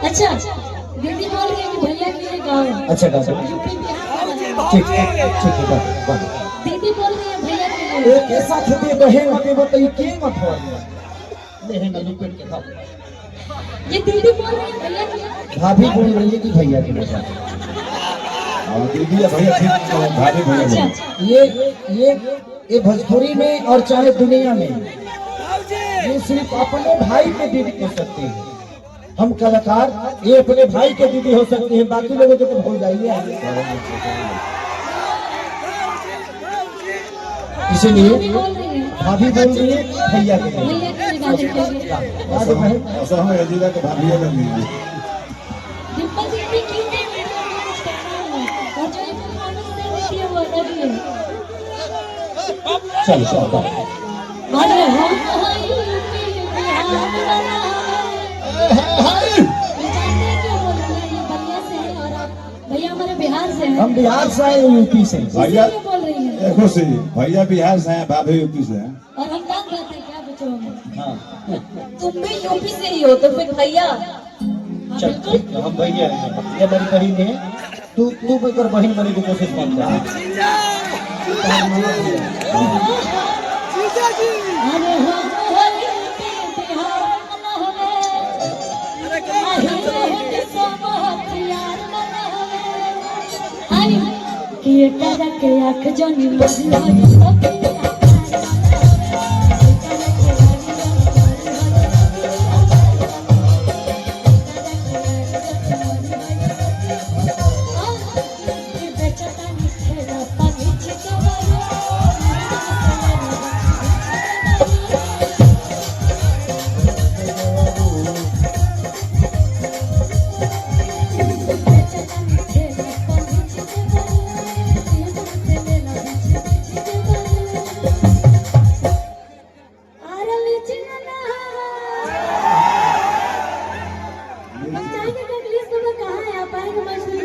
अच्छा दीदी बोल रही है कि भैया के लिए गाओ। अच्छा गा सकते ठीक ठीक ठीक है दीदी बोल रही है भैया के लिए एक ऐसा खेते बहे मत बताइए के मत हो ले है नलू पेट के खा ये दीदी बोल रही है भैया के लिए भाभी बोल रही है कि भैया के लिए और दीदी या भैया ठीक भाभी भैया अच्छा ये भोजपुरी में और चाहे दुनिया में ये सिर्फ अपने भाई के दीदी हो सकते हैं। हम कलाकार ये अपने भाई के दीदी हो सकते हैं, बाकी लोगों को तो भूल जाइए। इसीलिए भाभी बोल रही है भैया के लिए भैया के लिए गाने के लिए ऐसा हम अजीजा के भाभी है नहीं डिंपल दीदी क्यों नहीं वीडियो मैनेज करना है और जो ये परफॉर्मेंस दे रही है वो अलग ही है। चलो चलो अरे हम भाई बिहार वाला भैया हमारे बिहार से हैं। हम बिहार से आए यूपी से भैया ये बोल रही है देखो सी भैया बिहार से हैं भाभी यूपी से हैं और हम गान गाते हैं क्या बच्चों में। हाँ तुम भी यूपी से ही हो तो फिर भैया चल ठीक है, हम भैया हैं। ये मेरी बहन है, तू कर बहन बने की कोशिश मत कर। अरे हो बिहार वाला हवे ये करा के आँख जोनी मजलो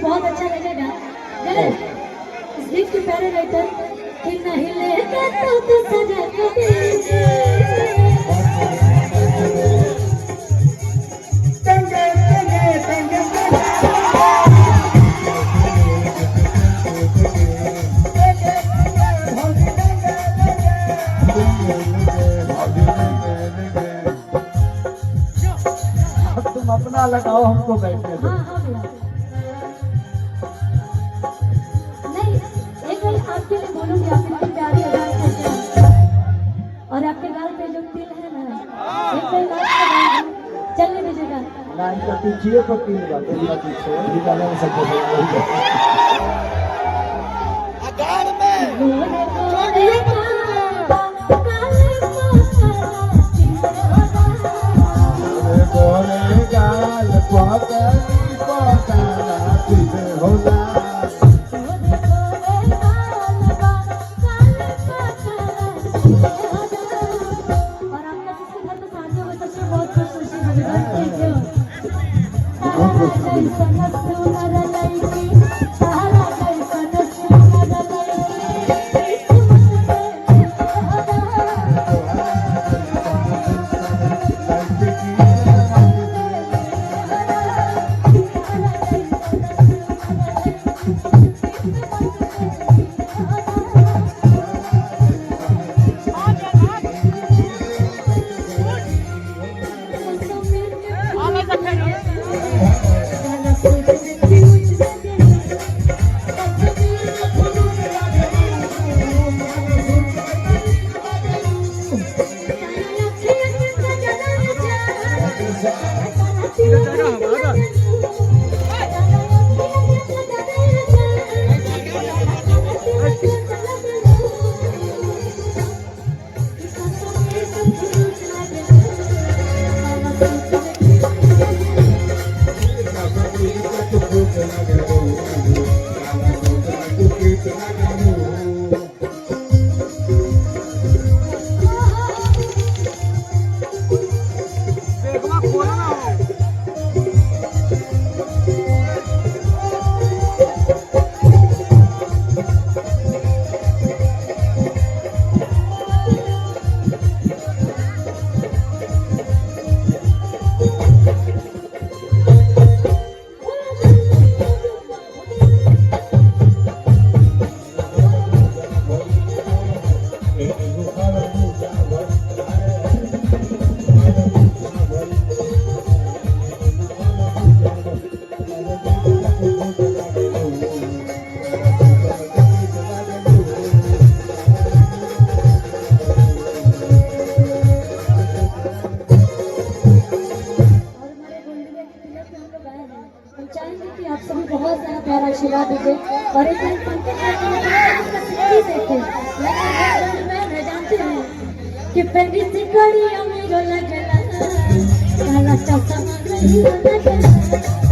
बहुत अच्छा लगेगा इस गीत के प्यारे राइटर कि नहीं लेगा तो सजा के दीजिए तुम अपना लगाओ हमको बैठने दो। हाँ हाँ नहीं एक बार आपके लिए बोलूंगी आप इतनी प्यारी आवाज करते हैं और आपके गाल पे जो तिल है ना एक बार चलने दीजिएगा ना इनका पीछे पर तीन बात है पीछे निकालने में सब अगाड़ में गोरे गोरे गोरे गाल पातली पातला तुझे होला आशीर्वाद दीजिए और एक लाइन पंकज देखे मैं जानते हैं कि पहली सिकड़ी अमीरो लगला काला चश्मा नहीं लगला